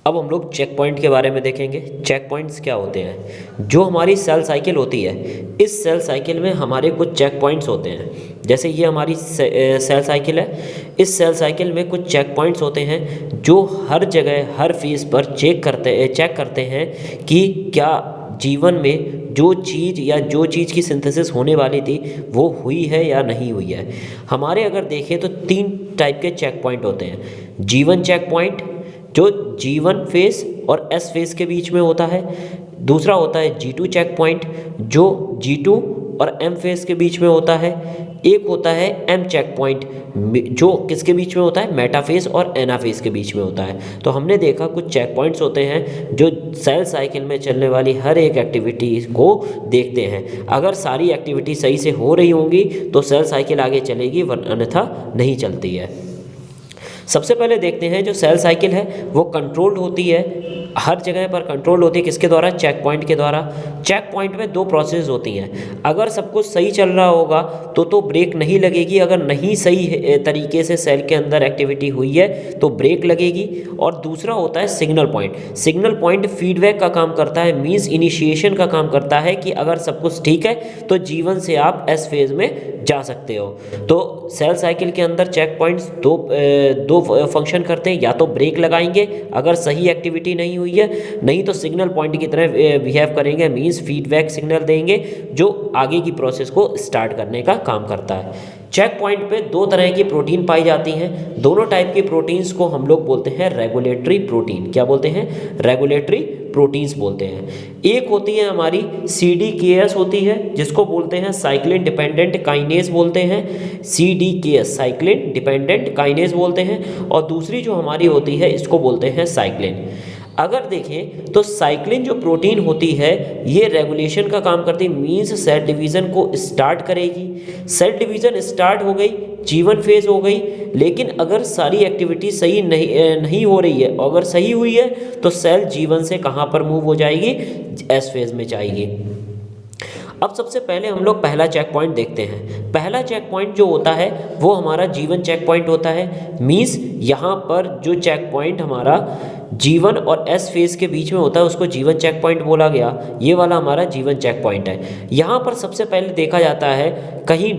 अब हम लोग चेक पॉइंट के बारे में देखेंगे। चेक पॉइंट्स क्या होते हैं? जो हमारी सेल साइकिल होती है, इस सेल साइकिल में हमारे कुछ चेक पॉइंट्स होते हैं। जैसे ये हमारी सेल साइकिल है, इस सेल साइकिल में कुछ चेक पॉइंट्स होते हैं जो हर जगह हर फेज पर चेक करते हैं कि क्या जीवन में जो चीज़ की सिंथेसिस होने वाली थी वो हुई है या नहीं हुई है। हमारे अगर देखें तो 3 टाइप के चेक पॉइंट होते हैं। जीवन चेक पॉइंट जो जीवन फेस और एस फेस के बीच में होता है। दूसरा होता है G2 चेक पॉइंट जो G2 और M फेस के बीच में होता है। एक होता है M चेक पॉइंट जो किसके बीच में होता है? मेटाफेस और एनाफेस के बीच में होता है। तो हमने देखा कुछ चेक पॉइंट्स होते हैं जो सेल साइकिल में चलने वाली हर एक एक्टिविटी को देखते हैं। अगर सारी एक्टिविटी सही से हो रही होंगी तो सेल साइकिल आगे चलेगी, वरना अन्यथा नहीं चलती है। सबसे पहले देखते हैं जो सेल साइकिल है वो कंट्रोल्ड होती है, हर जगह पर कंट्रोल होती है किसके द्वारा? चेक पॉइंट के द्वारा। चेक पॉइंट में 2 प्रोसेस होती हैं। अगर सब कुछ सही चल रहा होगा तो ब्रेक नहीं लगेगी। अगर नहीं सही तरीके से सेल के अंदर एक्टिविटी हुई है तो ब्रेक लगेगी। और दूसरा होता है signal point. Signal point feedback का काम करता है, मींस इनिशिएशन का काम करता है कि अगर सब कुछ ठीक है तो जीवन से आप एस फेज में जा सकते हो। तो सेल साइकिल के अंदर चेक पॉइंट्स दो फंक्शन करते हैं, या तो ब्रेक लगाएंगे अगर सही एक्टिविटी नहीं हुई है, नहीं तो सिग्नल पॉइंट की तरह बिहेव करेंगे, मींस फीडबैक सिग्नल देंगे जो आगे की प्रोसेस को स्टार्ट करने का काम करता है। चेक पॉइंट पे 2 तरह की प्रोटीन पाई जाती हैं। दोनों टाइप की प्रोटीन्स को हम लोग बोलते हैं रेगुलेटरी प्रोटीन। क्या बोलते हैं? रेगुलेटरी प्रोटीन्स बोलते हैं। एक होती है हमारी CDKS होती है, जिसको बोलते हैं साइक्लिन डिपेंडेंट काइनेज बोलते हैं। CDKS साइक्लिन डिपेंडेंट काइनेज बोलते हैं। और दूसरी जो हमारी होती है इसको बोलते हैं साइक्लिन। अगर देखें तो साइक्लिन जो प्रोटीन होती है ये रेगुलेशन का काम करती है, मींस सेल डिवीज़न को स्टार्ट करेगी। सेल डिवीज़न स्टार्ट हो गई, जीवन फेज हो गई, लेकिन अगर सारी एक्टिविटी सही नहीं हो रही है, अगर सही हुई है तो सेल जीवन से कहाँ पर मूव हो जाएगी? एस फेज में जाएगी। अब सबसे पहले हम लोग पहला चेक पॉइंट देखते हैं। पहला चेक पॉइंट जो होता है वो हमारा जीवन चेक पॉइंट होता है। मींस यहाँ पर जो चेक पॉइंट हमारा जीवन और एस फेज के बीच में होता है उसको जीवन चेक पॉइंट बोला गया। ये वाला हमारा जीवन चेक पॉइंट है। यहाँ पर सबसे पहले देखा जाता है कहीं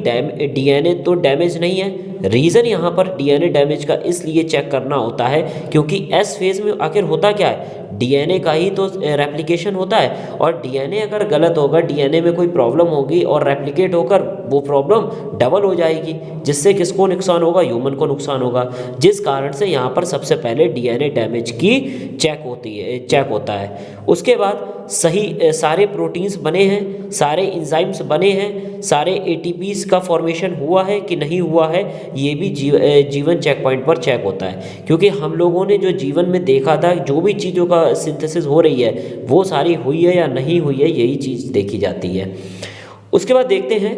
DNA तो डैमेज नहीं है। रीज़न यहाँ पर DNA डैमेज का इसलिए चेक करना होता है क्योंकि एस फेज में आखिर होता क्या है? DNA का ही तो रेप्लिकेशन होता है, और DNA अगर गलत होगा, DNA में कोई प्रॉब्लम होगी और रेप्लिकेट होकर वो प्रॉब्लम डबल हो जाएगी, जिससे किसको नुकसान होगा? ह्यूमन को नुकसान होगा। जिस कारण से यहाँ पर सबसे पहले DNA डैमेज की चेक होता है। उसके बाद सही सारे प्रोटीन्स बने हैं, सारे एंजाइम्स बने हैं, सारे ATPs का फॉर्मेशन हुआ है कि नहीं हुआ है, ये भी जीवन चेक पॉइंट पर चेक होता है। क्योंकि हम लोगों ने जो जीवन में देखा था, जो भी चीज़ों का सिंथेसिस हो रही है वो सारी हुई है या नहीं हुई है, यही चीज़ देखी जाती है। उसके बाद देखते हैं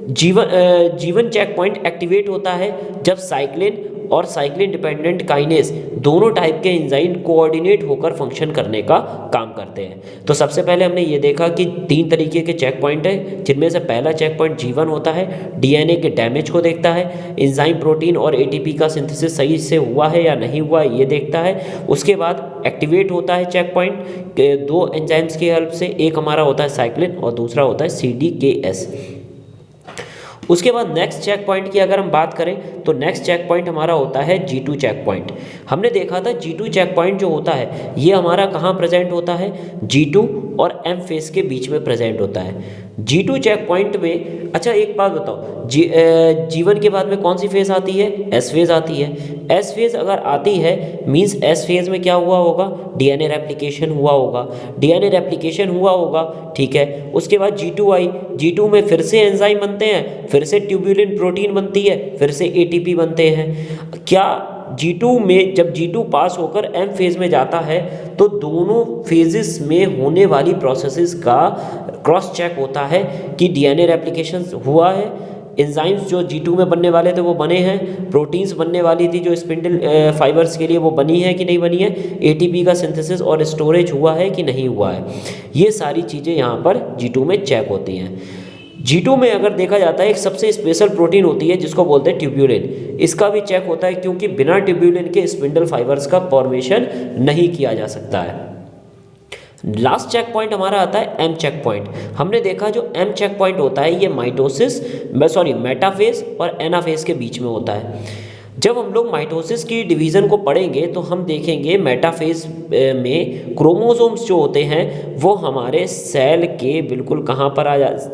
जीवन चेक पॉइंट एक्टिवेट होता है जब साइक्लिन और साइक्लिन डिपेंडेंट काइनेज दोनों टाइप के एंजाइम कोऑर्डिनेट होकर फंक्शन करने का काम करते हैं। तो सबसे पहले हमने ये देखा कि 3 तरीके के चेक पॉइंट है, जिनमें से पहला चेक पॉइंट जीवन होता है, DNA के डैमेज को देखता है, एंजाइम प्रोटीन और ATP का सिंथेसिस सही से हुआ है या नहीं हुआ ये देखता है। उसके बाद एक्टिवेट होता है चेक पॉइंट 2 एंजाइम्स की हेल्प से, एक हमारा होता है साइक्लिन और दूसरा होता है CDKS। उसके बाद नेक्स्ट चेक पॉइंट की अगर हम बात करें तो नेक्स्ट चेक पॉइंट हमारा होता है G2 चेक पॉइंट। हमने देखा था G2 चेक पॉइंट जो होता है ये हमारा कहाँ प्रेजेंट होता है? G2 और M फेस के बीच में प्रेजेंट होता है। G2 चेक पॉइंट में, अच्छा एक बात बताओ, जीवन के बाद में कौन सी फेज आती है? एस फेज आती है। एस फेज अगर आती है मींस एस फेज में क्या हुआ होगा? DNA रेप्लिकेशन हुआ होगा। DNA रेप्लिकेशन हुआ होगा, ठीक है। उसके बाद G2 आई, G2 में फिर से एंजाइम बनते हैं, फिर से ट्यूबुलिन प्रोटीन बनती है, फिर से ATP बनते हैं। क्या G2 में जब G2 पास होकर M फेज में जाता है तो दोनों फेजेस में होने वाली प्रोसेसेस का क्रॉस चेक होता है कि DNA रेप्लिकेशन हुआ है, एंजाइम्स जो G2 में बनने वाले थे वो बने हैं, प्रोटीन्स बनने वाली थी जो स्पिंडल फाइबर्स के लिए वो बनी है कि नहीं बनी है, ATP का सिंथेसिस और स्टोरेज हुआ है कि नहीं हुआ है, ये सारी चीज़ें यहाँ पर G2 में चेक होती हैं। G2 में अगर देखा जाता है एक सबसे स्पेशल प्रोटीन होती है जिसको बोलते हैं ट्यूब्यूलिन। इसका भी चेक होता है क्योंकि बिना ट्यूब्यूलिन के स्पिंडल फाइबर्स का फॉर्मेशन नहीं किया जा सकता है। लास्ट चेक पॉइंट हमारा आता है एम चेक पॉइंट। हमने देखा जो एम चेक पॉइंट होता है ये मेटाफेज और एनाफेज के बीच में होता है। जब हम लोग माइटोसिस की डिवीज़न को पढ़ेंगे तो हम देखेंगे मेटाफेज में क्रोमोसोम्स जो होते हैं वो हमारे सेल के बिल्कुल कहाँ पर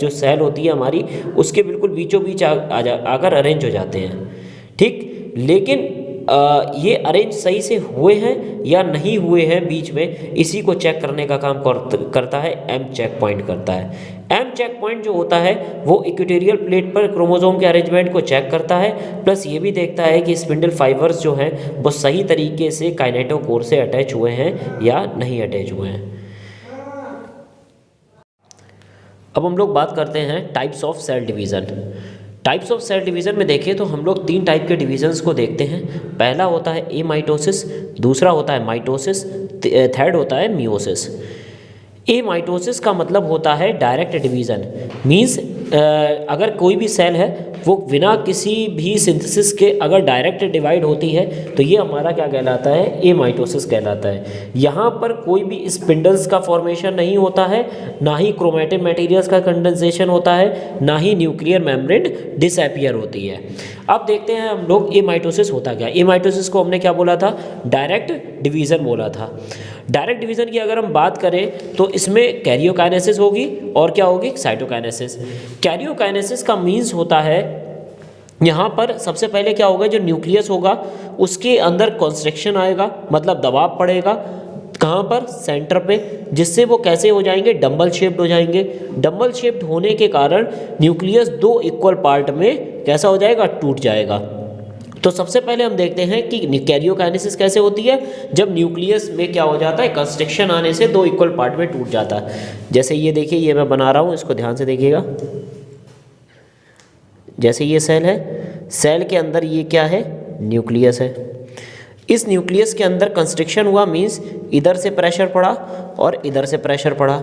जो सेल होती है हमारी उसके बिल्कुल बीचों बीच आकर अरेंज हो जाते हैं, ठीक। लेकिन ये अरेंज सही से हुए हैं या नहीं हुए हैं बीच में, इसी को चेक करने का काम करता है एम चेक पॉइंट करता है। एम चेक पॉइंट जो होता है वो इक्वेटोरियल प्लेट पर क्रोमोसोम के अरेंजमेंट को चेक करता है, प्लस ये भी देखता है कि स्पिंडल फाइबर्स जो हैं वो सही तरीके से काइनेटोकोर से अटैच हुए हैं या नहीं अटैच हुए हैं। अब हम लोग बात करते हैं types of cell division. Types of cell division में देखें तो हम लोग 3 टाइप के डिवीजन्स को देखते हैं। पहला होता है एमाइटोसिस, दूसरा होता है माइटोसिस, थर्ड होता है मियोसिस। एमाइटोसिस का मतलब होता है डायरेक्ट डिवीज़न, मींस अगर कोई भी सेल है वो बिना किसी भी सिंथेसिस के अगर डायरेक्ट डिवाइड होती है तो ये हमारा क्या कहलाता है, एमाइटोसिस कहलाता है। यहाँ पर कोई भी स्पिंडल्स का फॉर्मेशन नहीं होता है, ना ही क्रोमैटिन मटेरियल्स का कंडेंसेशन होता है, ना ही न्यूक्लियर मेम्ब्रेन डिसअपीयर होती है। अब देखते हैं हम लोग एमाइटोसिस होता क्या। एमाइटोसिस को हमने क्या बोला था, डायरेक्ट डिवीज़न बोला था। डायरेक्ट डिवीज़न की अगर हम बात करें तो इसमें कैरियोकाइनेसिस होगी और क्या होगी, साइटोकाइनेसिस। कैरियोकाइनेसिस का मीन्स होता है यहाँ पर सबसे पहले क्या होगा, जो न्यूक्लियस होगा उसके अंदर कॉन्स्ट्रिक्शन आएगा, मतलब दबाव पड़ेगा कहाँ पर, सेंटर पे, जिससे वो कैसे हो जाएंगे, डंबल शेप्ड हो जाएंगे। डंबल शेप्ड होने के कारण न्यूक्लियस 2 इक्वल पार्ट में कैसा हो जाएगा, टूट जाएगा। तो सबसे पहले हम देखते हैं कि कैरियोकाइनेसिस कैसे होती है, जब न्यूक्लियस में क्या हो जाता है, कंस्ट्रिक्शन आने से 2 इक्वल पार्ट में टूट जाता है। जैसे ये देखिए, ये मैं बना रहा हूँ, इसको ध्यान से देखिएगा। जैसे ये सेल है, सेल के अंदर ये क्या है, न्यूक्लियस है। इस न्यूक्लियस के अंदर कंस्ट्रिक्शन हुआ, मीन्स इधर से प्रेशर पड़ा और इधर से प्रेशर पड़ा,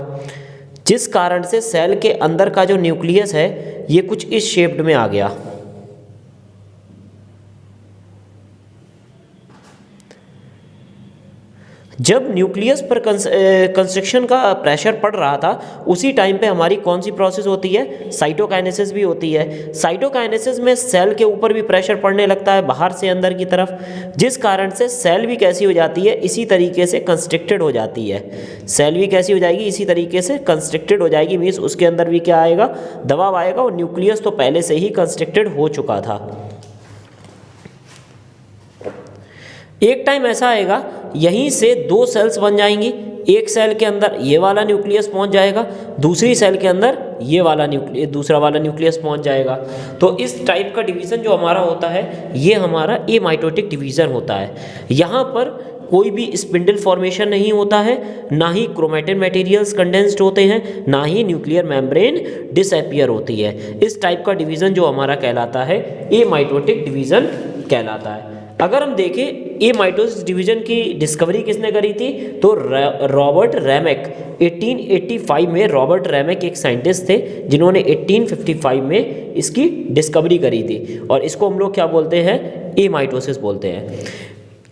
जिस कारण से सेल के अंदर का जो न्यूक्लियस है ये कुछ इस शेप्ड में आ गया। जब न्यूक्लियस पर कंस्ट्रिक्शन का प्रेशर पड़ रहा था उसी टाइम पे हमारी कौन सी प्रोसेस होती है, साइटोकाइनेसिस भी होती है। साइटोकाइनेसिस में सेल के ऊपर भी प्रेशर पड़ने लगता है बाहर से अंदर की तरफ, जिस कारण से सेल भी कैसी हो जाती है, इसी तरीके से कंस्ट्रिक्टेड हो जाती है। सेल भी कैसी हो जाएगी, इसी तरीके से कंस्ट्रिक्टेड हो जाएगी, मीन्स उसके अंदर भी क्या आएगा, दबाव आएगा, और न्यूक्लियस तो पहले से ही कंस्ट्रिक्टेड हो चुका था। एक टाइम ऐसा आएगा यहीं से 2 सेल्स बन जाएंगी। एक सेल के अंदर ये वाला न्यूक्लियस पहुंच जाएगा, दूसरी सेल के अंदर ये वाला दूसरा वाला न्यूक्लियस पहुंच जाएगा। तो इस टाइप का डिवीज़न जो हमारा होता है ये हमारा एमाइटोटिक डिवीज़न होता है। यहाँ पर कोई भी स्पिंडल फॉर्मेशन नहीं होता है, ना ही क्रोमैटिन मटेरियल्स कंडेंस्ड होते हैं, ना ही न्यूक्लियर मेम्ब्रेन डिसअपीयर होती है। इस टाइप का डिवीज़न जो हमारा कहलाता है एमाइटोटिक डिवीज़न कहलाता है। अगर हम देखें एमाइटोसिस डिवीज़न की डिस्कवरी किसने करी थी, तो रॉबर्ट रैमेक 1885 में। रॉबर्ट रैमेक एक साइंटिस्ट थे जिन्होंने 1855 में इसकी डिस्कवरी करी थी, और इसको हम लोग क्या बोलते हैं, एमाइटोसिस बोलते हैं।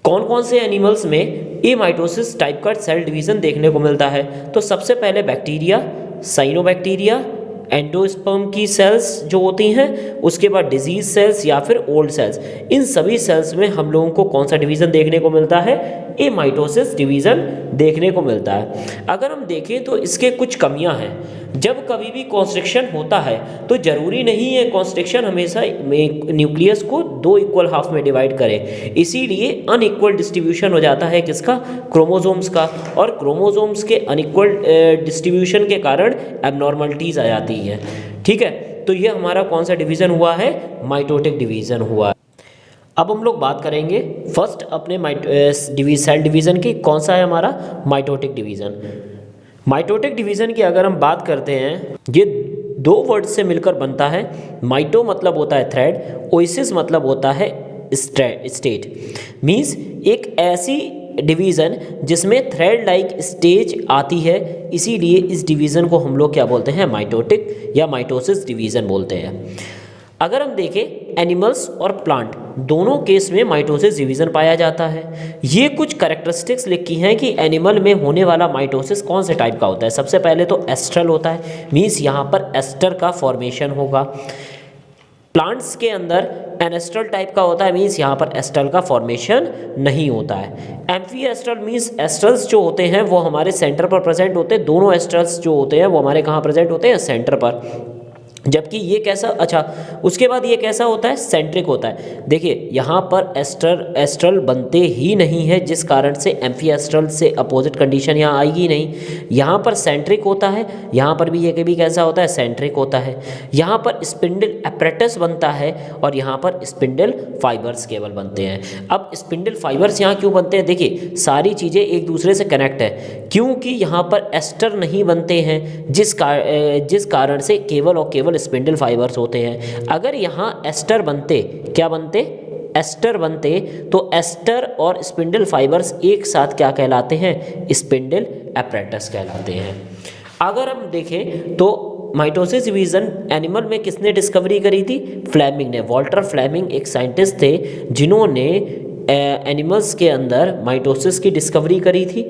कौन कौन से एनिमल्स में एमाइटोसिस टाइप का सेल डिवीज़न देखने को मिलता है, तो सबसे पहले बैक्टीरिया, साइनोबैक्टीरिया, एंडोस्पर्म की सेल्स जो होती हैं, उसके बाद डिजीज सेल्स या फिर ओल्ड सेल्स, इन सभी सेल्स में हम लोगों को कौन सा डिवीज़न देखने को मिलता है, एमाइटोसिस डिवीज़न देखने को मिलता है। अगर हम देखें तो इसके कुछ कमियां हैं। जब कभी भी कॉन्स्ट्रिक्शन होता है तो ज़रूरी नहीं है कॉन्स्ट्रिक्शन हमेशा न्यूक्लियस को 2 इक्वल हाफ में डिवाइड करे, इसीलिए अनइक्वल डिस्ट्रीब्यूशन हो जाता है किसका, क्रोमोसोम्स का, और क्रोमोसोम्स के अनइक्वल डिस्ट्रीब्यूशन के कारण एबनॉर्मलिटीज़ आ जाती है। ठीक है, तो ये हमारा कौन सा डिवीज़न हुआ है, माइटोटिक डिवीज़न हुआ है। अब हम लोग बात करेंगे फर्स्ट अपने सेल डिवीज़न की, कौन सा है हमारा, माइटोटिक डिवीज़न। माइटोटिक डिवीज़न की अगर हम बात करते हैं, ये 2 वर्ड से मिलकर बनता है। माइटो मतलब होता है थ्रेड, ओइसिस मतलब होता है स्टेट, मीन्स एक ऐसी डिवीज़न जिसमें थ्रेड लाइक स्टेज आती है, इसीलिए इस डिवीज़न को हम लोग क्या बोलते हैं, माइटोटिक या माइटोसिस डिवीज़न बोलते हैं। अगर हम देखें एनिमल्स और प्लांट दोनों केस में माइटोसिस डिवीज़न पाया जाता है। ये कुछ कैरेक्टरिस्टिक्स लिखी हैं कि एनिमल में होने वाला माइटोसिस कौन से टाइप का होता है। सबसे पहले तो एस्ट्रल होता है, मीन्स यहाँ पर एस्टर का फॉर्मेशन होगा। प्लांट्स के अंदर एनेस्ट्रल टाइप का होता है, मीन्स यहाँ पर एस्ट्रल का फॉर्मेशन नहीं होता है। एम्फी एस्ट्रल मीन्स एस्ट्रल्स जो होते हैं वो हमारे सेंटर पर प्रेजेंट होते हैं। दोनों एस्ट्रल्स जो होते हैं वो हमारे कहाँ प्रेजेंट होते हैं, सेंटर पर। जबकि ये कैसा, अच्छा उसके बाद ये कैसा होता है, सेंट्रिक होता है। देखिए यहाँ पर एस्ट्रल बनते ही नहीं है, जिस कारण से एम्फी एस्ट्रल से अपोजिट कंडीशन यहाँ आएगी नहीं। यहाँ पर सेंट्रिक होता है, यहाँ पर भी ये कभी कैसा होता है, सेंट्रिक होता है। यहाँ पर स्पिंडल एपरेटस बनता है और यहाँ पर स्पिंडल फाइबर्स केवल बनते हैं। अब स्पिंडल फाइबर्स यहाँ क्यों बनते हैं, देखिए सारी चीज़ें एक दूसरे से कनेक्ट है, क्योंकि यहाँ पर एस्टर नहीं बनते हैं, जिस कारण से केवल और केवल स्पिंडल फाइबर्स होते हैं। अगर यहाँ एस्टर बनते, क्या बनते, एस्टर बनते, तो एस्टर और स्पिंडल फाइबर्स एक साथ क्या कहलाते हैं, स्पिंडल एपरेटस कहलाते हैं। अगर हम देखें तो माइटोसिस डिवीज़न एनिमल में किसने डिस्कवरी करी थी, फ्लेमिंग ने। वॉल्टर फ्लेमिंग एक साइंटिस्ट थे जिन्होंने एनिमल्स के अंदर माइटोसिस की डिस्कवरी करी थी।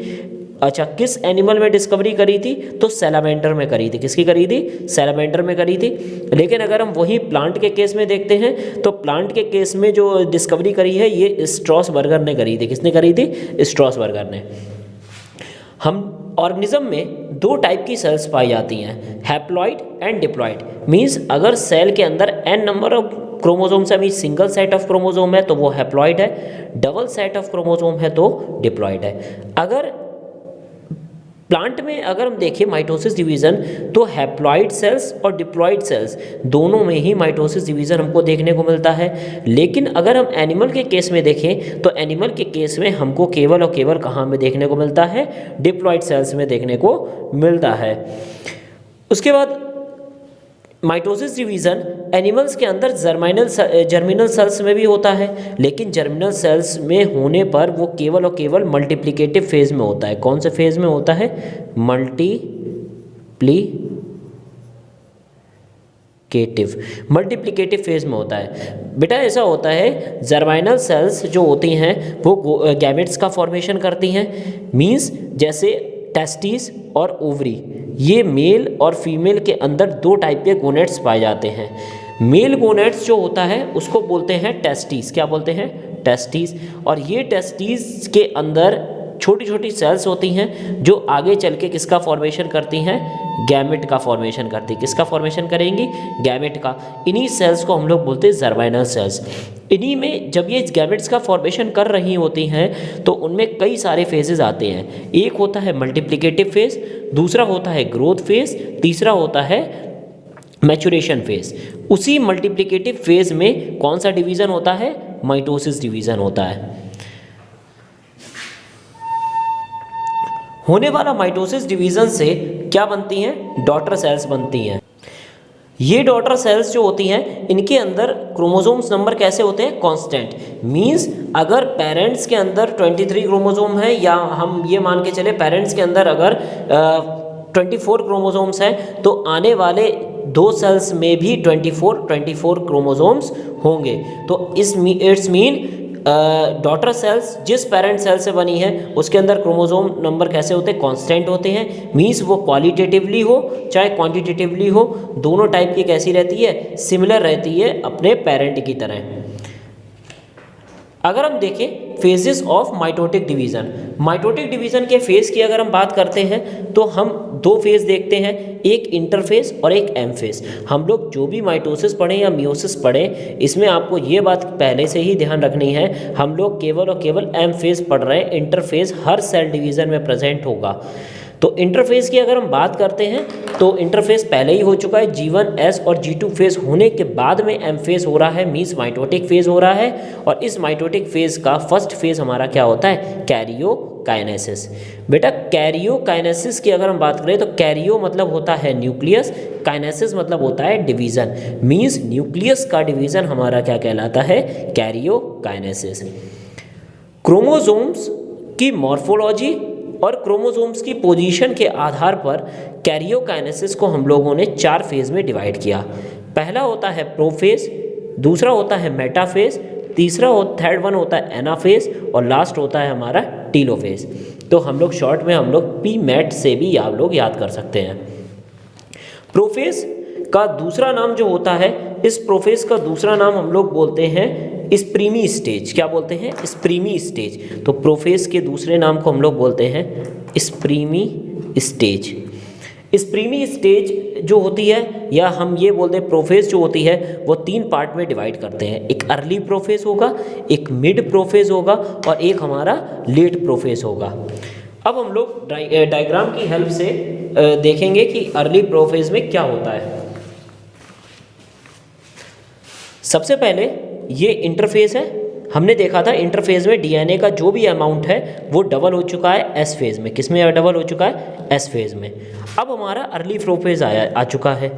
अच्छा, किस एनिमल में डिस्कवरी करी थी, तो सैलामेंडर में करी थी। किसकी करी थी, सैलामेंडर में करी थी। लेकिन अगर हम वही प्लांट के केस में देखते हैं तो प्लांट के केस में जो डिस्कवरी करी है ये स्ट्रॉसबर्गर ने करी थी। किसने करी थी, स्ट्रॉसबर्गर ने। हम ऑर्गेनिज्म में दो टाइप की सेल्स पाई जाती हैं, हैप्लॉइड एंड डिप्लॉइड। मीन्स अगर सेल के अंदर n नंबर ऑफ क्रोमोसोम्स है, means single set of chromosome है तो वो हैप्लॉइड है, डबल सेट ऑफ क्रोमोसोम है तो डिप्लॉइड है। अगर प्लांट में अगर हम देखें माइटोसिस डिवीज़न, तो हैप्लॉइड सेल्स और डिप्लॉइड सेल्स दोनों में ही माइटोसिस डिवीज़न हमको देखने को मिलता है। लेकिन अगर हम एनिमल के केस में देखें तो एनिमल के केस में हमको केवल और केवल कहाँ में देखने को मिलता है, डिप्लॉइड सेल्स में देखने को मिलता है। उसके बाद माइटोसिस डिवीज़न एनिमल्स के अंदर जर्मिनल सेल्स में भी होता है, लेकिन जर्मिनल सेल्स में होने पर वो केवल और केवल मल्टीप्लिकेटिव फेज में होता है। कौन से फेज में होता है, मल्टीप्लिकेटिव फेज में होता है। बेटा ऐसा होता है, जर्मिनल सेल्स जो होती हैं वो गैमेट्स का फॉर्मेशन करती हैं। मींस जैसे टेस्टिस और ओवरी, ये मेल और फीमेल के अंदर दो टाइप के गोनेट्स पाए जाते हैं। मेल गोनेट्स जो होता है उसको बोलते हैं टेस्टिस। क्या बोलते हैं, टेस्टिस। और ये टेस्टिस के अंदर छोटी छोटी सेल्स होती हैं जो आगे चल के किसका फॉर्मेशन करती हैं, गैमेट का फॉर्मेशन करती है। किसका फॉर्मेशन करेंगी, गैमेट का। इन्हीं सेल्स को हम लोग बोलते हैं जर्मिनल सेल्स। इन्हीं में जब ये गैमेट्स का फॉर्मेशन कर रही होती हैं तो उनमें कई सारे फेजेस आते हैं। एक होता है मल्टीप्लिकेटिव फेज, दूसरा होता है ग्रोथ फेज, तीसरा होता है मैचुरेशन फेज। उसी मल्टीप्लिकेटिव फेज में कौन सा डिवीज़न होता है, माइटोसिस डिवीज़न होता है। होने वाला माइटोसिस डिवीज़न से क्या बनती हैं, डॉटर सेल्स बनती हैं। ये डॉटर सेल्स जो होती हैं इनके अंदर क्रोमोसोम्स नंबर कैसे होते हैं, कांस्टेंट। मींस अगर पेरेंट्स के अंदर 23 क्रोमोसोम है, या हम ये मान के चले पेरेंट्स के अंदर अगर 24 क्रोमोसोम्स हैं, तो आने वाले दो सेल्स में भी 24 क्रोमोसोम्स होंगे। तो इट्स मीन डॉटर सेल्स जिस पेरेंट सेल से बनी है उसके अंदर क्रोमोसोम नंबर कैसे होते हैं, कांस्टेंट होते हैं। मींस वो क्वालिटेटिवली हो चाहे क्वांटिटेटिवली हो, दोनों टाइप की कैसी रहती है, सिमिलर रहती है अपने पेरेंट की तरह। अगर हम देखें phases of mitotic division, mitotic division के फेज़ की अगर हम बात करते हैं तो हम दो फेज़ देखते हैं, एक इंटरफेस और एक एम फेज़। हम लोग जो भी माइटोसिस पढ़ें या मियोसिस पढ़ें, इसमें आपको ये बात पहले से ही ध्यान रखनी है, हम लोग केवल और केवल एम फेज़ पढ़ रहे हैं। इंटरफेस हर सेल डिवीज़न में प्रेजेंट होगा। तो इंटरफेस की अगर हम बात करते हैं तो इंटरफेस पहले ही हो चुका है, G1, S और G2 फेज़ होने के बाद में एम फेज़ हो रहा है, मीन्स माइटोटिक फेज़ हो रहा है। और इस माइटोटिक फेज़ का फर्स्ट फेज़ हमारा क्या होता है, कैरियोकाइनेसिस। बेटा कैरियोकाइनेसिस की अगर हम बात करें तो कैरियो मतलब होता है न्यूक्लियस, काइनेसिस मतलब होता है डिवीज़न। मीन्स न्यूक्लियस का डिवीज़न हमारा क्या कहलाता है, कैरियोकाइनेसिस। क्रोमोसोम्स की मॉर्फोलॉजी और क्रोमोसोम्स की पोजीशन के आधार पर कैरियोकाइनेसिस को हम लोगों ने 4 फेज में डिवाइड किया। पहला होता है प्रोफेज, दूसरा होता है मेटाफेज, थर्ड वन होता है एनाफेज और लास्ट होता है हमारा टीलोफेज। तो हम लोग शॉर्ट में हम लोग पी मैट से भी आप लोग याद कर सकते हैं। प्रोफेज का दूसरा नाम जो होता है, इस प्रोफेज का दूसरा नाम हम लोग बोलते हैं स्प्रीमी स्टेज। क्या बोलते हैं? स्प्रीमी स्टेज। तो प्रोफेज के दूसरे नाम को हम लोग बोलते हैं स्प्रीमी स्टेज। स्प्रीमी स्टेज जो होती है, या हम ये बोलते हैं प्रोफेज जो होती है, वो 3 पार्ट में डिवाइड करते हैं। एक अर्ली प्रोफेज होगा, एक मिड प्रोफेज होगा और एक हमारा लेट प्रोफेज होगा। अब हम लोग डायग्राम की हेल्प से देखेंगे कि अर्ली प्रोफेज में क्या होता है। सबसे पहले ये इंटरफेज है। हमने देखा था इंटरफेज में डीएनए का जो भी अमाउंट है वो डबल हो चुका है एस फेज में। किस में डबल हो चुका है? एस फेज में। अब हमारा अर्ली प्रोफेज आ चुका है।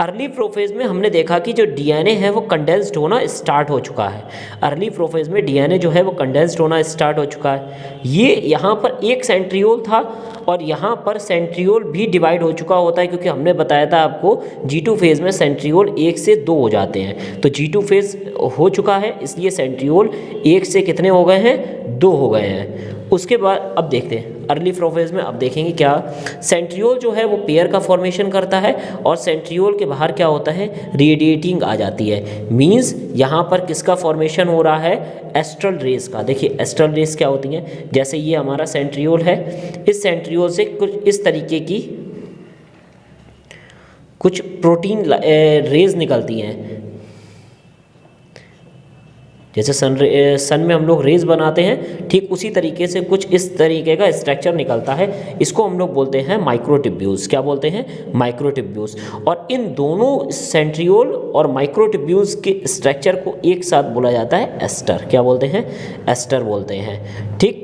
अर्ली प्रोफेज में हमने देखा कि जो डीएनए है वो कंडेंस्ड होना स्टार्ट हो चुका है। अर्ली प्रोफेज में डीएनए जो है वो कंडेंस्ड होना स्टार्ट हो चुका है। ये यहाँ पर एक सेंट्रियोल था और यहाँ पर सेंट्रियोल भी डिवाइड हो चुका होता है, क्योंकि हमने बताया था आपको G2 फेज में सेंट्रियोल 1 से 2 हो जाते हैं। तो G2 फेज हो चुका है, इसलिए सेंट्रियोल 1 से कितने हो गए हैं? 2 हो गए हैं। उसके बाद अब देखते हैं अर्ली प्रोफेज में। अब देखेंगे क्या सेंट्रियोल जो है वो पेयर का फॉर्मेशन करता है और सेंट्रियोल के बाहर क्या होता है? रेडिएटिंग आ जाती है। मींस यहाँ पर किसका फॉर्मेशन हो रहा है? एस्ट्रल रेस का। देखिए एस्ट्रल रेस क्या होती हैं? जैसे ये हमारा सेंट्रियोल है, इस सेंट्रियोल से कुछ इस तरीके की कुछ प्रोटीन रेज निकलती हैं। जैसे सन में हम लोग रेज बनाते हैं, ठीक उसी तरीके से कुछ इस तरीके का स्ट्रक्चर निकलता है। इसको हम लोग बोलते हैं माइक्रोट्यूब्यूल्स। क्या बोलते हैं? माइक्रोट्यूब्यूल्स। और इन दोनों सेंट्रियोल और माइक्रोट्यूब्यूल्स के स्ट्रक्चर को एक साथ बोला जाता है एस्टर। क्या बोलते हैं? एस्टर बोलते हैं। ठीक,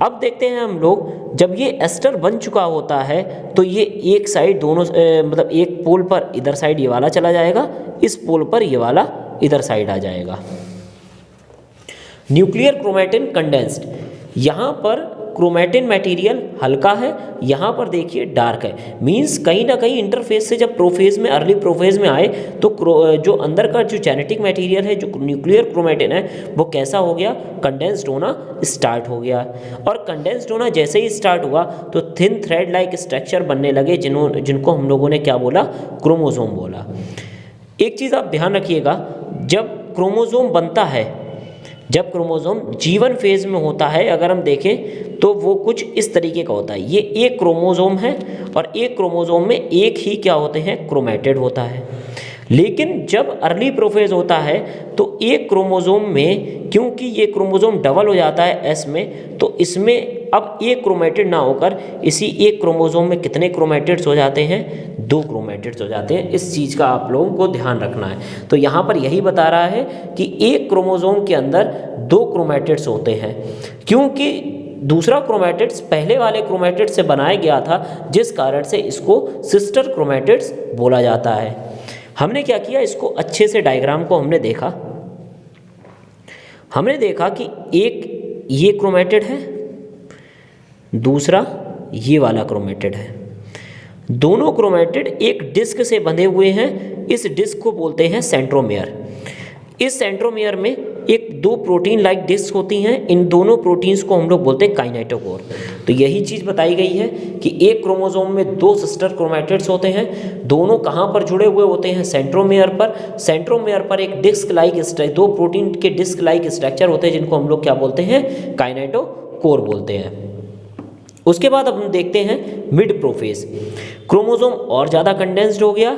अब देखते हैं हम लोग, जब ये एस्टर बन चुका होता है तो ये एक साइड दोनों मतलब एक पोल पर इधर साइड ये वाला चला जाएगा, इस पोल पर ये वाला इधर साइड आ जाएगा। Nuclear chromatin condensed. यहाँ पर क्रोमैटिन मटेरियल हल्का है, यहाँ पर देखिए डार्क है। मींस कहीं ना कहीं इंटरफेज से जब प्रोफेज में अर्ली प्रोफेज में आए तो जो अंदर का जो जेनेटिक मटेरियल है, जो न्यूक्लियर क्रोमैटिन है, वो कैसा हो गया? कंडेंस्ड होना स्टार्ट हो गया। और कंडेंस्ड होना जैसे ही स्टार्ट हुआ तो थिन थ्रेड लाइक स्ट्रक्चर बनने लगे, जिनको हम लोगों ने क्या बोला? क्रोमोसोम बोला। एक चीज़ आप ध्यान रखिएगा, जब क्रोमोसोम बनता है, जब क्रोमोसोम G1 फेज में होता है, अगर हम देखें तो वो कुछ इस तरीके का होता है। ये एक क्रोमोसोम है और एक क्रोमोसोम में एक ही क्या होते हैं? क्रोमैटिड होता है। लेकिन जब अर्ली प्रोफेज होता है तो एक क्रोमोसोम में, क्योंकि ये क्रोमोसोम डबल हो जाता है S में, तो इसमें अब एक क्रोमैटिड ना होकर इसी एक क्रोमोसोम में कितने क्रोमैटिड्स हो जाते हैं? 2 क्रोमैटिड्स हो जाते हैं। इस चीज़ का आप लोगों को ध्यान रखना है। तो यहाँ पर यही बता रहा है कि एक क्रोमोसोम के अंदर 2 क्रोमैटिड्स होते हैं, क्योंकि दूसरा क्रोमैटिड्स पहले वाले क्रोमैटिड्स से बनाया गया था, जिस कारण से इसको सिस्टर क्रोमैटिड्स बोला जाता है। हमने क्या किया? इसको अच्छे से डायग्राम को हमने देखा। हमने देखा कि एक ये क्रोमैटिड है, दूसरा ये वाला क्रोमैटिड है। दोनों क्रोमैटिड एक डिस्क से बंधे हुए हैं। इस डिस्क को बोलते हैं सेंट्रोमियर। इस सेंट्रोमियर में एक 2 प्रोटीन लाइक डिस्क होती हैं। इन दोनों प्रोटीन्स को हम लोग बोलते हैं काइनेटोकोर। तो यही चीज़ बताई गई है कि एक क्रोमोसोम में 2 सिस्टर क्रोमैटिड्स होते हैं। दोनों कहाँ पर जुड़े हुए होते हैं? सेंट्रोमियर पर। सेंट्रोमियर पर एक डिस्क लाइक 2 प्रोटीन के डिस्क लाइक स्ट्रक्चर होते हैं, जिनको हम लोग क्या बोलते हैं? काइनेटोकोर बोलते हैं। उसके बाद अब हम देखते हैं मिड प्रोफेज। क्रोमोसोम और ज़्यादा कंडेंस्ड हो गया।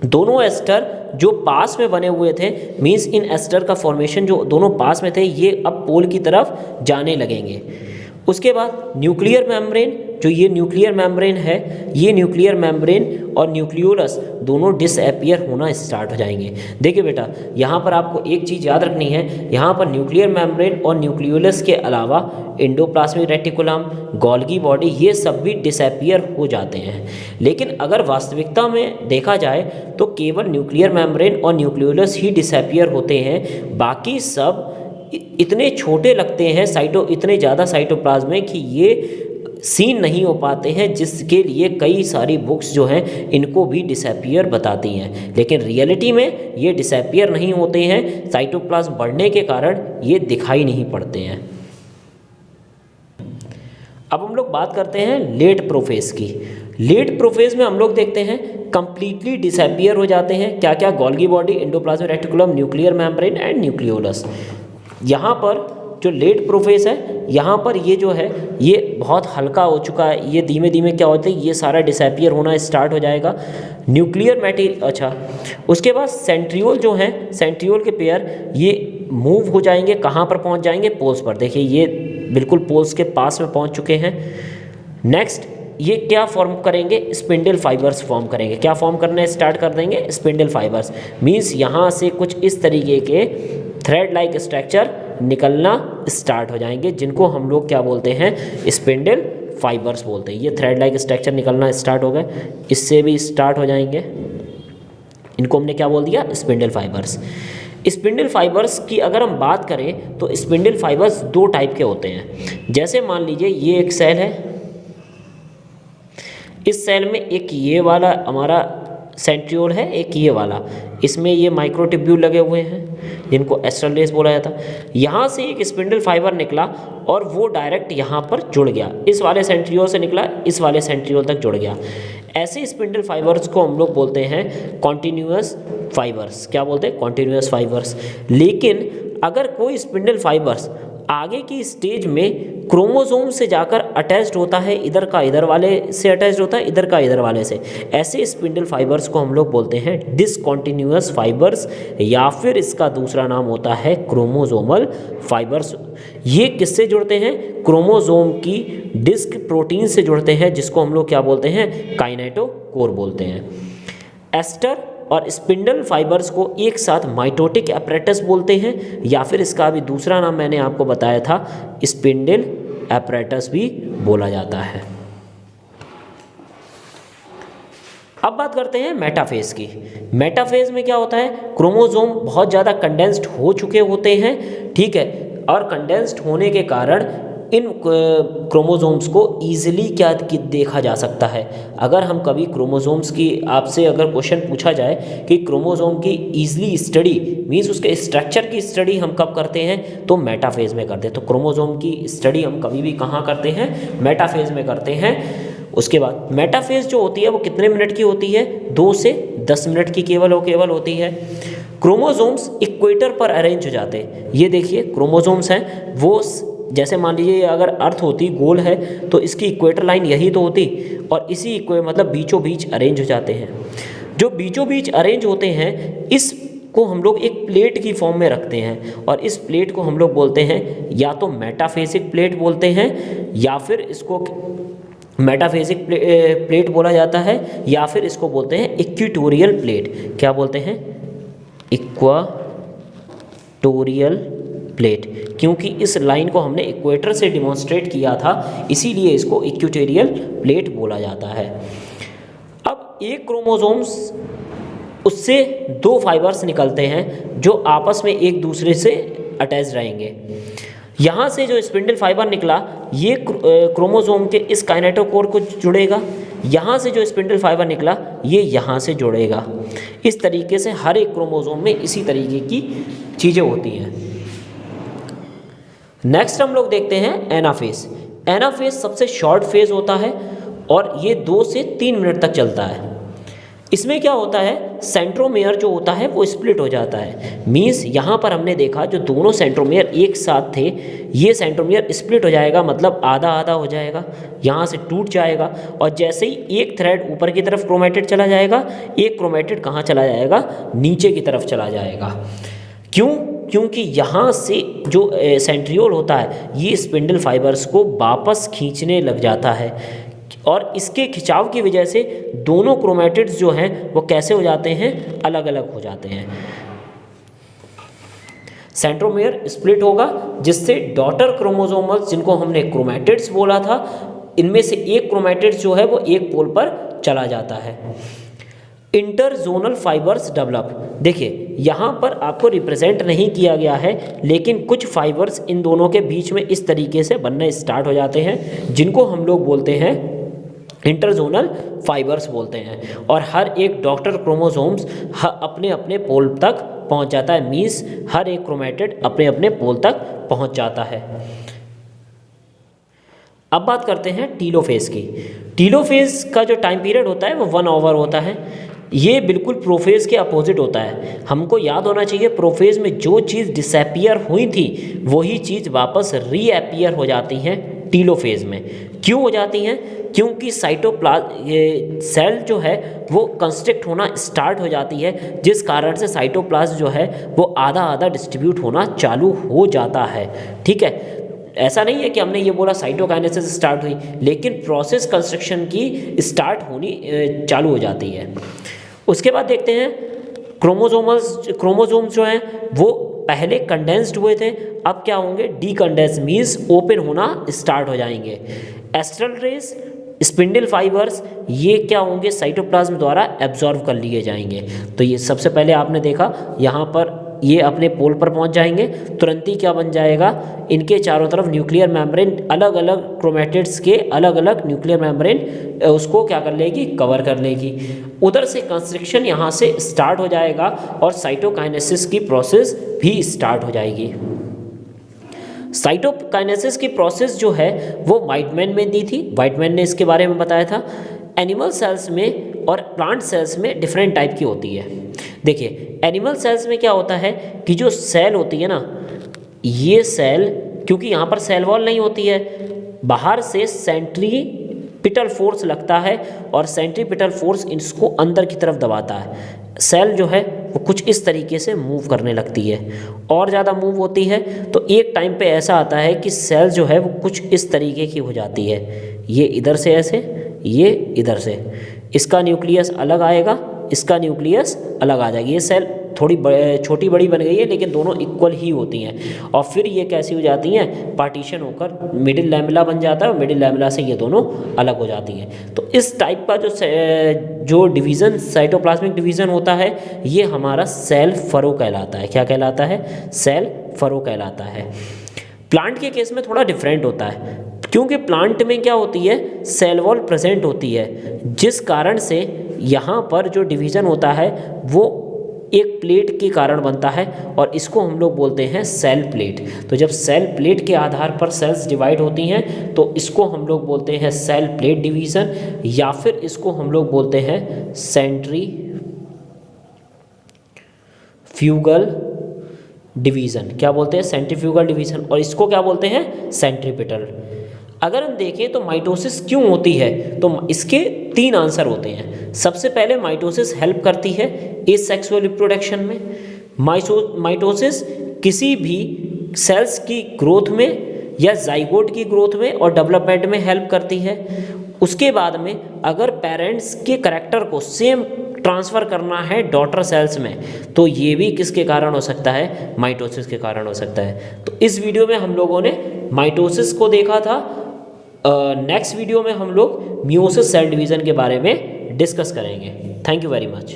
दोनों एस्टर जो पास में बने हुए थे, मींस इन एस्टर का फॉर्मेशन जो दोनों पास में थे, ये अब पोल की तरफ जाने लगेंगे। उसके बाद न्यूक्लियर मेम्ब्रेन, जो ये न्यूक्लियर मेम्ब्रेन है, ये न्यूक्लियर मेम्ब्रेन और न्यूक्लियोलस दोनों डिसअपियर होना स्टार्ट हो जाएंगे। देखिए बेटा, यहाँ पर आपको एक चीज़ याद रखनी है, यहाँ पर न्यूक्लियर मेम्ब्रेन और न्यूक्लियोलस के अलावा एंडोप्लाज्मिक रेटिकुलम, गोल्गी बॉडी, ये सब भी डिसअपियर हो जाते हैं। लेकिन अगर वास्तविकता में देखा जाए तो केवल न्यूक्लियर मेम्ब्रेन और न्यूक्लियोलस ही डिसअपियर होते हैं, बाकी सब इतने छोटे लगते हैं इतने ज़्यादा साइटोप्लाज्म में कि ये सीन नहीं हो पाते हैं, जिसके लिए कई सारी बुक्स जो हैं इनको भी डिसअपियर बताती हैं, लेकिन रियलिटी में ये डिसअपियर नहीं होते हैं। साइटोप्लाज्म बढ़ने के कारण ये दिखाई नहीं पड़ते हैं। अब हम लोग बात करते हैं लेट प्रोफेज की। लेट प्रोफेज में हम लोग देखते हैं कंप्लीटली डिसअपियर हो जाते हैं। क्या क्या? Golgi body, endoplasmic reticulum, nuclear membrane and nucleolus. यहाँ पर जो लेट प्रोफेज है, यहाँ पर ये जो है ये बहुत हल्का हो चुका है, ये धीमे धीमे क्या होता है, ये सारा डिसअपियर होना स्टार्ट हो जाएगा। न्यूक्लियर मैटेरियल, अच्छा, उसके बाद सेंट्रियोल जो है, सेंट्रियोल के पेयर ये मूव हो जाएंगे, कहाँ पर पहुँच जाएंगे? पोल्स पर। देखिए ये बिल्कुल पोल्स के पास में पहुँच चुके हैं। नेक्स्ट ये क्या फॉर्म करेंगे? स्पिंडल फाइबर्स फॉर्म करेंगे। क्या फॉर्म करने स्टार्ट कर देंगे? Spindle fibres. मीन्स यहाँ से कुछ इस तरीके के थ्रेड लाइक स्ट्रक्चर निकलना स्टार्ट हो जाएंगे, जिनको हम लोग क्या बोलते हैं? स्पिंडल फाइबर्स बोलते हैं। ये थ्रेड लाइक स्ट्रक्चर निकलना स्टार्ट हो गए, इससे भी स्टार्ट हो जाएंगे। इनको हमने क्या बोल दिया? Spindle fibres. स्पिंडल फाइबर्स की अगर हम बात करें तो स्पिंडल फाइबर्स दो टाइप के होते हैं। जैसे मान लीजिए ये एक सेल है, इस सेल में एक ये वाला हमारा सेंट्रियोल है, एक ये वाला, इसमें ये माइक्रोट्यूब्यूल लगे हुए हैं जिनको एस्ट्रल बोला जाता है। यहाँ से एक स्पिंडल फाइबर निकला और वो डायरेक्ट यहाँ पर जुड़ गया, इस वाले सेंट्रियोल से निकला, इस वाले सेंट्रियोल तक जुड़ गया। ऐसे स्पिंडल फाइबर्स को हम लोग बोलते हैं कॉन्टिन्यूअस फाइबर्स। क्या बोलते हैं? Continuous fibres. लेकिन अगर कोई स्पिंडल फाइबर्स आगे की स्टेज में क्रोमोसोम से जाकर अटैच्ड होता है, इधर का इधर वाले से अटैच्ड होता है, इधर का इधर वाले से, ऐसे स्पिंडल फाइबर्स को हम लोग बोलते हैं डिसकॉन्टिन्यूअस फाइबर्स, या फिर इसका दूसरा नाम होता है क्रोमोसोमल फाइबर्स। ये किससे जुड़ते हैं? क्रोमोसोम की डिस्क प्रोटीन से जुड़ते हैं, जिसको हम लोग क्या बोलते हैं? काइनेटोकोर बोलते हैं। एस्टर और स्पिंडल फाइबर्स को एक साथ माइटोटिक एपरेटस बोलते हैं, या फिर इसका भी दूसरा नाम मैंने आपको बताया था, स्पिंडल एपरेटस भी बोला जाता है। अब बात करते हैं मेटाफेज की। मेटाफेज में क्या होता है? क्रोमोसोम बहुत ज़्यादा कंडेंस्ड हो चुके होते हैं, ठीक है, और कंडेंस्ड होने के कारण इन क्रोमोसोम्स को ईजिली क्या देखा जा सकता है। अगर हम कभी क्रोमोसोम्स की आपसे अगर क्वेश्चन पूछा जाए कि क्रोमोसोम की ईजिली स्टडी मीन्स उसके स्ट्रक्चर की स्टडी हम कब करते हैं? तो मेटाफेज में करते हैं। तो क्रोमोसोम की स्टडी हम कभी भी कहाँ करते हैं? मेटाफेज में करते हैं। उसके बाद मेटाफेज जो होती है वो कितने मिनट की होती है? 2 से 10 मिनट की केवल होती है। क्रोमोसोम्स इक्वेटर पर अरेंज हो जाते हैं। ये देखिए क्रोमोसोम्स हैं, वो जैसे मान लीजिए अगर अर्थ होती गोल है तो इसकी इक्वेटर लाइन यही तो होती, और इसी मतलब बीचों बीच अरेंज हो जाते हैं। जो बीचों बीच अरेंज होते हैं इसको हम लोग एक प्लेट की फॉर्म में रखते हैं, और इस प्लेट को हम लोग बोलते हैं या तो मेटाफेसिक प्लेट बोलते हैं, या फिर इसको मेटाफेसिक प्लेट बोला जाता है, या फिर इसको बोलते हैं इक्वेटोरियल प्लेट। क्या बोलते हैं? इक्वेटोरियल प्लेट, क्योंकि इस लाइन को हमने इक्वेटर से डिमॉन्स्ट्रेट किया था, इसीलिए इसको इक्वेटोरियल प्लेट बोला जाता है। अब एक क्रोमोसोम्स उससे 2 फाइबर्स निकलते हैं जो आपस में एक दूसरे से अटैच रहेंगे। यहाँ से जो स्पिंडल फाइबर निकला ये क्रोमोसोम के इस काइनेटोकोर को जुड़ेगा, यहाँ से जो स्पिंडल फाइबर निकला ये यहाँ से जुड़ेगा। इस तरीके से हर एक क्रोमोसोम में इसी तरीके की चीज़ें होती हैं। नेक्स्ट हम लोग देखते हैं एनाफेज। एनाफेज सबसे शॉर्ट फेज होता है और ये 2 से 3 मिनट तक चलता है। इसमें क्या होता है? सेंट्रोमेयर जो होता है वो स्प्लिट हो जाता है। मीन्स यहाँ पर हमने देखा जो दोनों सेंट्रोमेयर एक साथ थे, ये सेंट्रोमेयर स्प्लिट हो जाएगा, मतलब आधा आधा हो जाएगा, यहाँ से टूट जाएगा, और जैसे ही एक थ्रेड ऊपर की तरफ क्रोमेटिड चला जाएगा, एक क्रोमेटिड कहाँ चला जाएगा? नीचे की तरफ चला जाएगा। क्यों? क्योंकि यहाँ से जो सेंट्रियोल होता है ये स्पिंडल फाइबर्स को वापस खींचने लग जाता है, और इसके खिंचाव की वजह से दोनों क्रोमेटिड्स जो हैं वो कैसे हो जाते हैं? अलग अलग हो जाते हैं। सेंट्रोमेयर स्प्लिट होगा, जिससे डॉटर क्रोमोसोमल्स जिनको हमने क्रोमेटिड्स बोला था, इनमें से एक क्रोमेटिड्स जो है वो एक पोल पर चला जाता है। Interzonal fibres develop. देखिए यहाँ पर आपको रिप्रेजेंट नहीं किया गया है, लेकिन कुछ फाइबर्स इन दोनों के बीच में इस तरीके से बनने स्टार्ट हो जाते हैं, जिनको हम लोग बोलते हैं इंटरजोनल फाइबर्स बोलते हैं। और हर एक डॉटर क्रोमोसोम्स अपने अपने पोल तक पहुंच जाता है, मीन्स हर एक क्रोमेटिड अपने अपने पोल तक पहुंच जाता है। अब बात करते हैं टीलोफेज की। टीलोफेज का जो टाइम पीरियड होता है वो 1 आवर होता है। ये बिल्कुल प्रोफेज के अपोजिट होता है। हमको याद होना चाहिए प्रोफेज में जो चीज़ डिसअपियर हुई थी वही चीज़ वापस रीअपियर हो जाती है टीलोफेज में। क्यों हो जाती हैं? क्योंकि साइटोप्लाज्म सेल जो है वो कंस्ट्रक्ट होना स्टार्ट हो जाती है, जिस कारण से साइटोप्लाज्म जो है वो आधा आधा डिस्ट्रीब्यूट होना चालू हो जाता है। ठीक है, ऐसा नहीं है कि हमने ये बोला साइटोकाइनेसिस स्टार्ट हुई, लेकिन प्रोसेस कंस्ट्रक्शन की स्टार्ट होनी चालू हो जाती है। उसके बाद देखते हैं क्रोमोसोम्स जो हैं वो पहले कंडेंस्ड हुए थे, अब क्या होंगे? डीकंडेंस, मीन्स ओपन होना स्टार्ट हो जाएंगे। एस्ट्रल रेस, स्पिंडल फाइबर्स, ये क्या होंगे? साइटोप्लाज्म द्वारा एब्जॉर्व कर लिए जाएंगे। तो ये सबसे पहले आपने देखा यहाँ पर ये अपने पोल पर पहुंच जाएंगे, तुरंत ही क्या बन जाएगा? इनके चारों तरफ न्यूक्लियर मेम्ब्रेन, अलग अलग क्रोमेटिड्स के अलग अलग न्यूक्लियर मेम्ब्रेन उसको क्या कर लेगी? कवर कर लेगी। उधर से कंस्ट्रक्शन यहाँ से स्टार्ट हो जाएगा और साइटोकाइनेसिस की प्रोसेस भी स्टार्ट हो जाएगी। साइटोकाइनेसिस की प्रोसेस जो है वो वाइटमैन में दी थी, वाइटमैन ने इसके बारे में बताया था। एनिमल सेल्स में और प्लांट सेल्स में डिफरेंट टाइप की होती है। देखिए, एनिमल सेल्स में क्या होता है कि जो सेल होती है ना, ये सेल, क्योंकि यहाँ पर सेल वॉल नहीं होती है, बाहर से सेंट्रीपिटल फोर्स लगता है और सेंट्रीपिटल फोर्स इसको अंदर की तरफ दबाता है। सेल जो है वो कुछ इस तरीके से मूव करने लगती है, और ज़्यादा मूव होती है तो एक टाइम पे ऐसा आता है कि सेल जो है वो कुछ इस तरीके की हो जाती है। ये इधर से ऐसे, ये इधर से, इसका न्यूक्लियस अलग आएगा, इसका न्यूक्लियस अलग आ जाएगी। ये सेल थोड़ी छोटी बड़ी बन गई है, लेकिन दोनों इक्वल ही होती हैं। और फिर ये कैसी हो जाती हैं? पार्टीशन होकर मिडिल लैमेला बन जाता है और मिडिल लैमेला से ये दोनों अलग हो जाती हैं। तो इस टाइप का जो डिवीज़न, साइटोप्लाज्मिक डिवीज़न होता है, ये हमारा सेल फरो कहलाता है। क्या कहलाता है? सेल फरो कहलाता है। प्लांट के केस में थोड़ा डिफरेंट होता है, क्योंकि प्लांट में क्या होती है? सेल वॉल प्रेजेंट होती है, जिस कारण से यहाँ पर जो डिवीज़न होता है वो एक प्लेट के कारण बनता है और इसको हम लोग बोलते हैं सेल प्लेट। तो जब सेल प्लेट के आधार पर सेल्स डिवाइड होती हैं तो इसको हम लोग बोलते हैं सेल प्लेट डिवीज़न, या फिर इसको हम लोग बोलते हैं सेंट्रीफ्यूगल डिवीज़न। क्या बोलते हैं? Centrifugal division. और इसको क्या बोलते हैं? सेंट्रीपिटल। अगर हम देखें तो माइटोसिस क्यों होती है, तो इसके 3 आंसर होते हैं। सबसे पहले माइटोसिस हेल्प करती है एसेक्सुअल रिप्रोडक्शन में। माइटोसिस किसी भी सेल्स की ग्रोथ में या जाइगोट की ग्रोथ में और डेवलपमेंट में हेल्प करती है। उसके बाद में अगर पेरेंट्स के करैक्टर को सेम ट्रांसफ़र करना है डॉटर सेल्स में, तो ये भी किसके कारण हो सकता है? माइटोसिस के कारण हो सकता है। तो इस वीडियो में हम लोगों ने माइटोसिस को देखा था। नेक्स्ट वीडियो में हम लोग मियोसिस सेल डिवीज़न के बारे में डिस्कस करेंगे। Thank you very much.